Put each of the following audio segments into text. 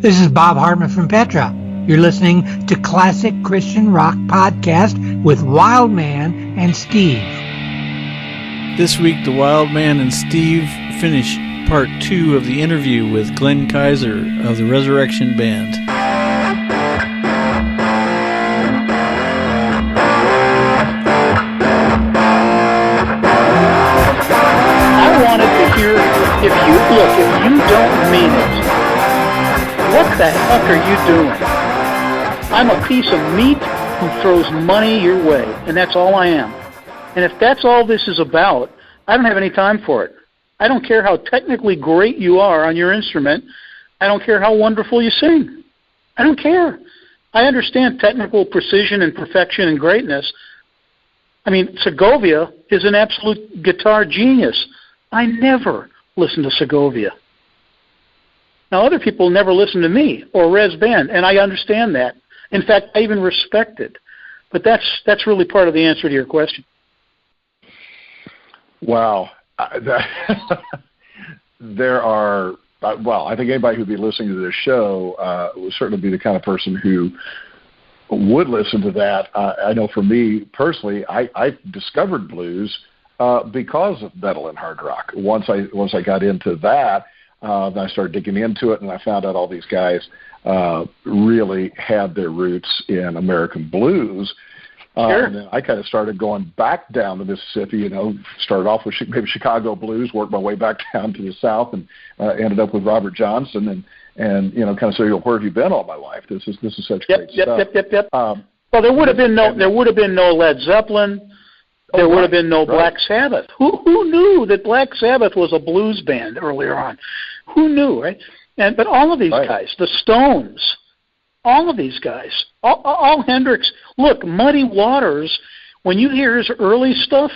This is Bob Hartman from Petra. You're listening to Classic Christian Rock Podcast with Wildman and Steve. This week, the Wildman and Steve finish part 2 of the interview with Glenn Kaiser of the Resurrection Band. I wanted to hear, if you don't mean it, what the heck are you doing? I'm a piece of meat who throws money your way, and that's all I am. And if that's all this is about, I don't have any time for it. I don't care how technically great you are on your instrument. I don't care how wonderful you sing. I don't care. I understand technical precision and perfection and greatness. I mean, Segovia is an absolute guitar genius. I never listen to Segovia. Now, other people never listen to me or Rez Band, and I understand that. In fact, I even respect it. But that's really part of the answer to your question. Wow. There are, I think anybody who'd be listening to this show would certainly be the kind of person who would listen to that. I know for me personally, I discovered blues because of metal and hard rock. Once I got into that, then I started digging into it, and I found out all these guys really had their roots in American blues. Sure. And then I kind of started going back down the Mississippi, started off with maybe Chicago blues, worked my way back down to the South, and ended up with Robert Johnson, and kind of say, where have you been all my life? This is such great stuff. Yep. Well, there would have been no Led Zeppelin. There would have been no Black Sabbath. Who knew that Black Sabbath was a blues band earlier on? Who knew, right? But all of these guys, the Stones, all of these guys, all Hendrix. Look, Muddy Waters, when you hear his early stuff,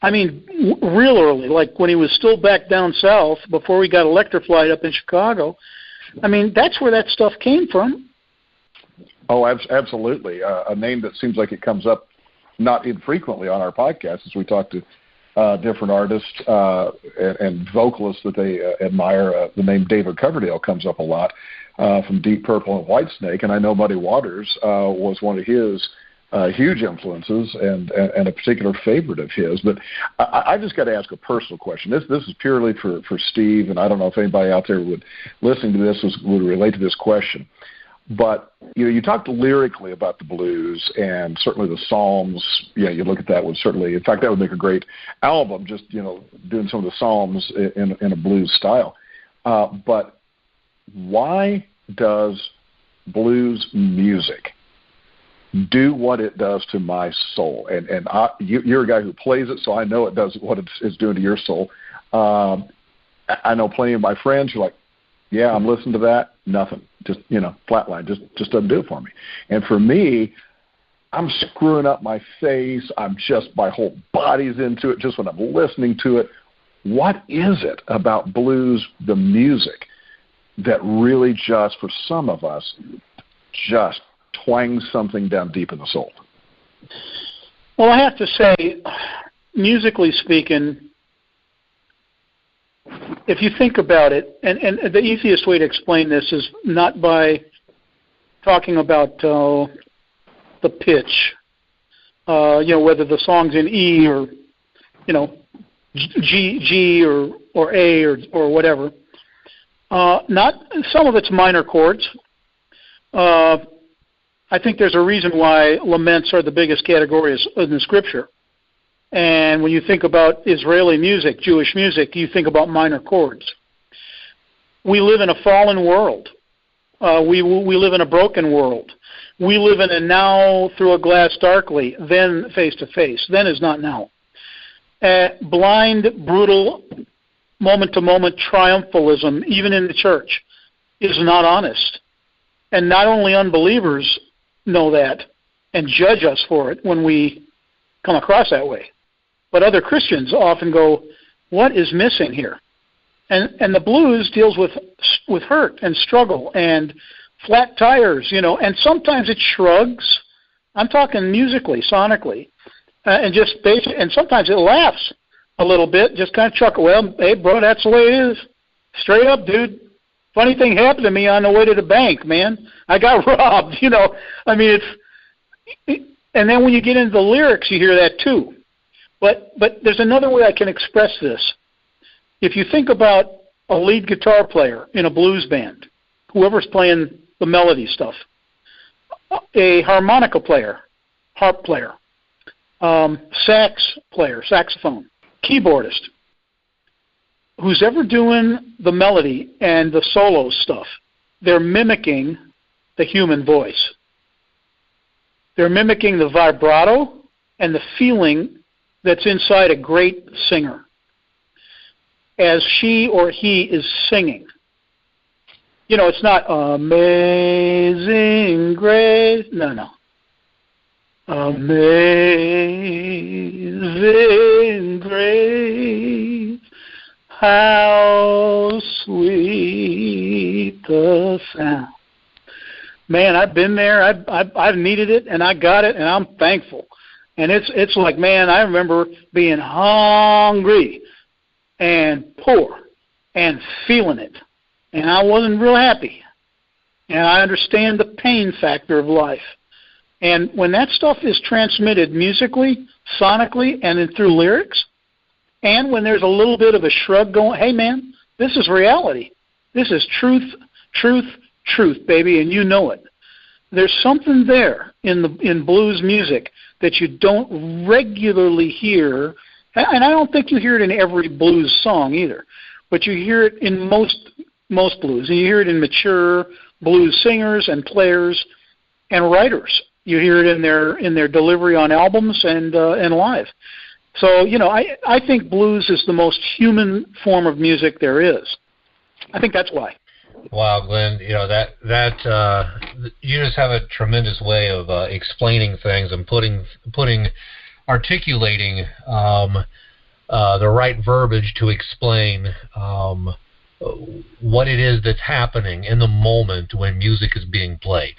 I mean, real early, like when he was still back down south before he got electrified up in Chicago, I mean, that's where that stuff came from. Oh, absolutely. A name that seems like it comes up not infrequently on our podcast as we talk to different artists and vocalists that they admire. The name David Coverdale comes up a lot from Deep Purple and Whitesnake, and I know Muddy Waters was one of his huge influences and a particular favorite of his. But I just got to ask a personal question. This is purely for Steve, and I don't know if anybody out there listening to this would relate to this question. But you talked lyrically about the blues, and certainly the Psalms. Yeah, you look at that would certainly. In fact, that would make a great album. Just doing some of the Psalms in a blues style. But why does blues music do what it does to my soul? And you're a guy who plays it, so I know it does what it's doing to your soul. I know plenty of my friends who are like, yeah, I'm listening to that. Nothing. Just, flatline. Just doesn't do it for me. And for me, I'm screwing up my face. My whole body's into it just when I'm listening to it. What is it about blues, the music, that really just, for some of us, just twangs something down deep in the soul? Well, I have to say, musically speaking, if you think about it, and the easiest way to explain this is not by talking about the pitch, whether the song's in E or, G or A or whatever. Not some of it's minor chords. I think there's a reason why laments are the biggest category in the Scripture. And when you think about Israeli music, Jewish music, you think about minor chords. We live in a fallen world. We live in a broken world. We live in a now through a glass darkly, then face to face. Then is not now. Blind, brutal, moment-to-moment triumphalism, even in the church, is not honest. And not only unbelievers know that and judge us for it when we come across that way, but other Christians often go, what is missing here? And the blues deals with hurt and struggle and flat tires, and sometimes it shrugs. I'm talking musically, sonically, and just basic, and sometimes it laughs a little bit, just kind of chuckle. Well, hey, bro, that's the way it is. Straight up, dude. Funny thing happened to me on the way to the bank, man. I got robbed, you know. I mean, and then when you get into the lyrics, you hear that too. But there's another way I can express this. If you think about a lead guitar player in a blues band, whoever's playing the melody stuff, a harmonica player, harp player, sax player, saxophone, keyboardist, who's ever doing the melody and the solo stuff, they're mimicking the human voice. They're mimicking the vibrato and the feeling that's inside a great singer as she or he is singing. You know, it's not amazing grace. No. Amazing grace, how sweet the sound. Man, I've been there. I've needed it, and I got it, and I'm thankful. And it's like, man, I remember being hungry and poor and feeling it, and I wasn't real happy. And I understand the pain factor of life. And when that stuff is transmitted musically, sonically, and then through lyrics, and when there's a little bit of a shrug going, hey, man, this is reality. This is truth, baby, and you know it. There's something there in blues music that you don't regularly hear, and I don't think you hear it in every blues song either, but you hear it in most blues, and you hear it in mature blues singers and players and writers. You hear it in their delivery on albums and live. So, you know, I think blues is the most human form of music there is. I think that's why. Wow, Glenn, you know, that you just have a tremendous way of explaining things and articulating the right verbiage to explain what it is that's happening in the moment when music is being played.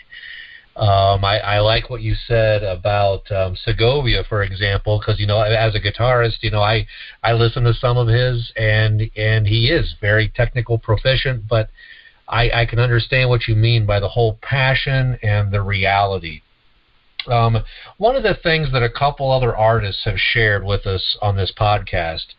I like what you said about Segovia, for example, because, you know, as a guitarist, you know, I listen to some of his, and he is very technical proficient, but I can understand what you mean by the whole passion and the reality. One of the things that a couple other artists have shared with us on this podcast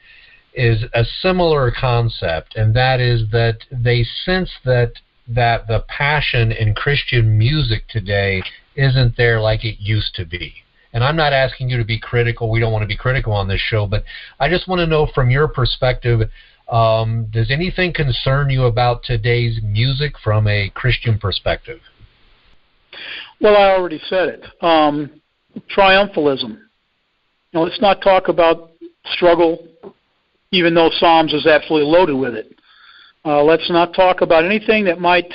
is a similar concept, and that is that they sense that the passion in Christian music today isn't there like it used to be. And I'm not asking you to be critical. We don't want to be critical on this show, but I just want to know from your perspective, does anything concern you about today's music from a Christian perspective? Well, I already said it. Triumphalism. Now, let's not talk about struggle, even though Psalms is absolutely loaded with it. Let's not talk about anything that might,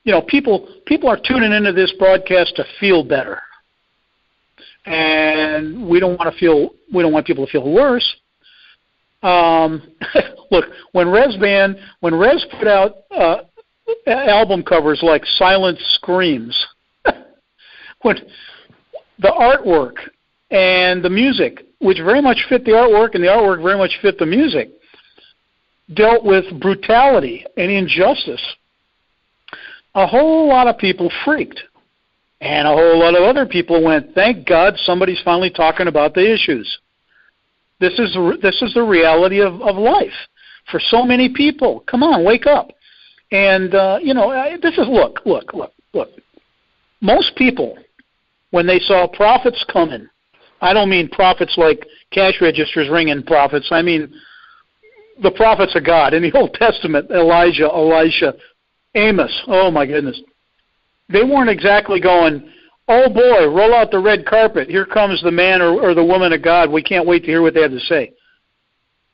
you know, people are tuning into this broadcast to feel better, and we don't want people to feel worse. Look, when Rez put out album covers like Silent Screams, when the artwork and the music, which very much fit the artwork and the artwork very much fit the music, dealt with brutality and injustice, a whole lot of people freaked. And a whole lot of other people went, thank God somebody's finally talking about the issues. This is the reality of life for so many people. Come on, wake up. And, you know, this is, look. Most people, when they saw prophets coming, I don't mean prophets like cash registers ringing prophets. I mean the prophets of God in the Old Testament, Elijah, Elisha, Amos. Oh, my goodness. They weren't exactly going, oh, boy, roll out the red carpet. Here comes the man or the woman of God. We can't wait to hear what they have to say.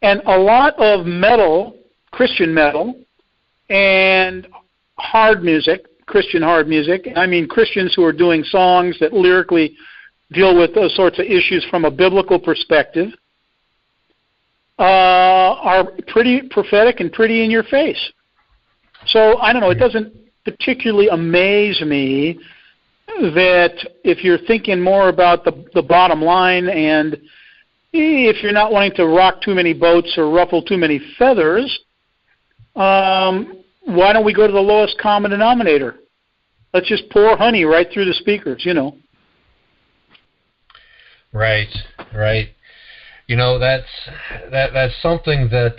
And a lot of metal, Christian metal, and hard music, Christian hard music, I mean Christians who are doing songs that lyrically deal with those sorts of issues from a biblical perspective, are pretty prophetic and pretty in your face. So, I don't know, it doesn't particularly amaze me that if you're thinking more about the bottom line and if you're not wanting to rock too many boats or ruffle too many feathers, why don't we go to the lowest common denominator? Let's just pour honey right through the speakers, Right. That's something that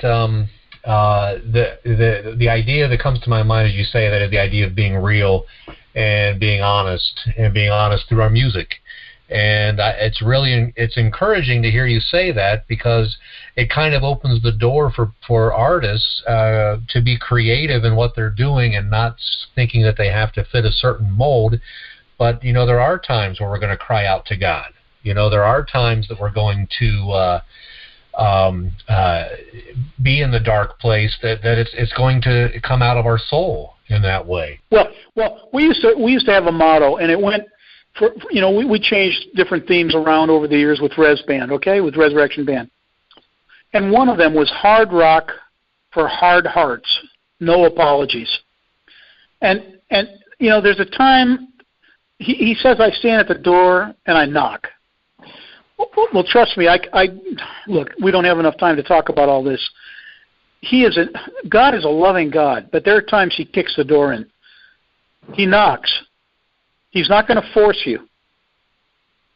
the idea that comes to my mind as you say that is the idea of being real and being honest through our music. And it's encouraging to hear you say that, because it kind of opens the door for artists to be creative in what they're doing and not thinking that they have to fit a certain mold. But, there are times where we're going to cry out to God. There are times that we're going to be in the dark place, that it's going to come out of our soul in that way. Well, we used to have a motto, and it went for we changed different themes around over the years with Res Band, with Resurrection Band, and one of them was hard rock for hard hearts, no apologies. And there's a time he says I stand at the door and I knock. Well, trust me, I look, we don't have enough time to talk about all this. God is a loving God, but there are times he kicks the door in. He knocks. He's not going to force you,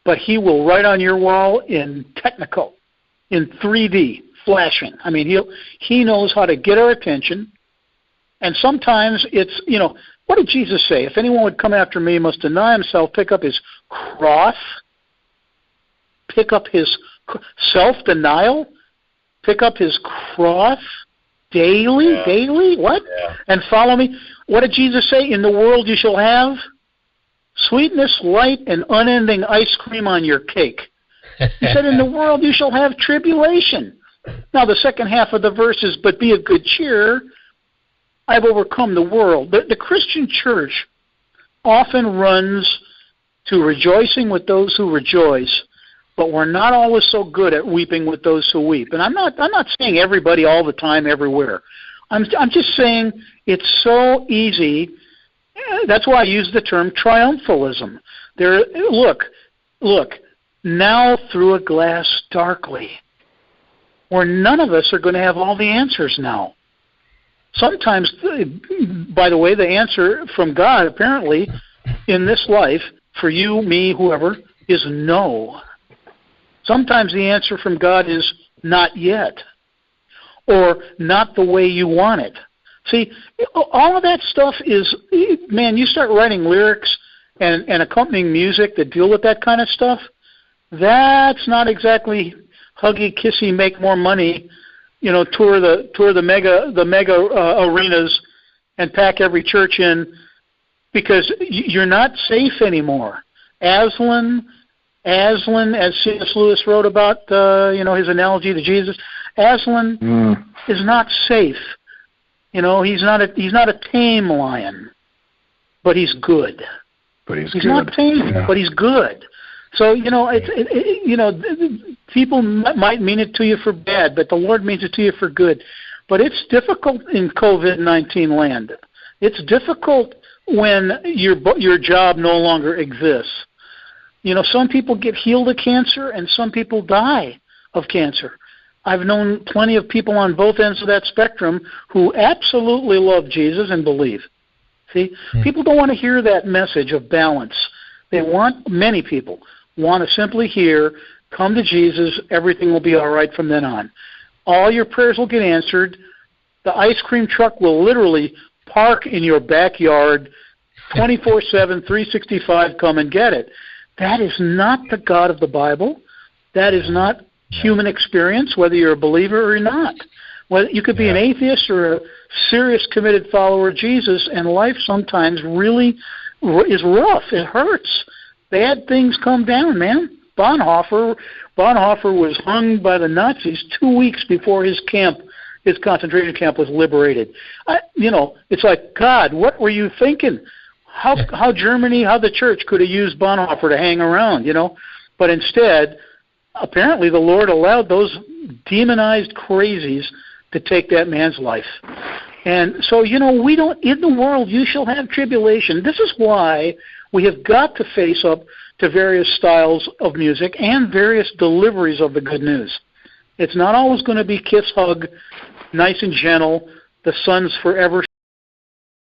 but he will write on your wall in Technicolor, in 3D, flashing. I mean, he knows how to get our attention, and sometimes it's, what did Jesus say? If anyone would come after me, he must deny himself, pick up his cross, pick up his self-denial, pick up his cross daily, what? Yeah. And follow me. What did Jesus say? In the world you shall have sweetness, light, and unending ice cream on your cake. He said, in the world you shall have tribulation. Now the second half of the verse is, but be of good cheer, I've overcome the world. The Christian church often runs to rejoicing with those who rejoice, but we're not always so good at weeping with those who weep. And I'm not saying everybody all the time, everywhere. I'm just saying it's so easy. That's why I use the term triumphalism. Look, now through a glass darkly, where none of us are going to have all the answers now. Sometimes, by the way, the answer from God, apparently, in this life, for you, me, whoever, is no. Sometimes the answer from God is not yet, or not the way you want it. See, all of that stuff is, man, you start writing lyrics and accompanying music that deal with that kind of stuff, that's not exactly huggy, kissy, make more money, tour the mega arenas and pack every church in, because you're not safe anymore. Aslan, as C.S. Lewis wrote about, his analogy to Jesus, Aslan is not safe. He's not a tame lion, but he's good. He's good. Not tame, but he's good. So people might mean it to you for bad, but the Lord means it to you for good. But it's difficult in COVID-19 land. It's difficult when your job no longer exists. Some people get healed of cancer, and some people die of cancer. I've known plenty of people on both ends of that spectrum who absolutely love Jesus and believe. See, people don't want to hear that message of balance. Many people want to simply hear, come to Jesus, everything will be all right from then on. All your prayers will get answered. The ice cream truck will literally park in your backyard 24/7, 365, come and get it. That is not the God of the Bible. That is not human experience, whether you're a believer or not. Whether you could be an atheist or a serious committed follower of Jesus, and life sometimes really is rough. It hurts. Bad things come down, man. Bonhoeffer was hung by the Nazis 2 weeks before his concentration camp was liberated. It's like, God, what were you thinking? How the church could have used Bonhoeffer to hang around, but instead, apparently the Lord allowed those demonized crazies to take that man's life. And so, we don't, in the world you shall have tribulation. This is why we have got to face up to various styles of music and various deliveries of the good news. It's not always going to be kiss, hug, nice and gentle, the sun's forever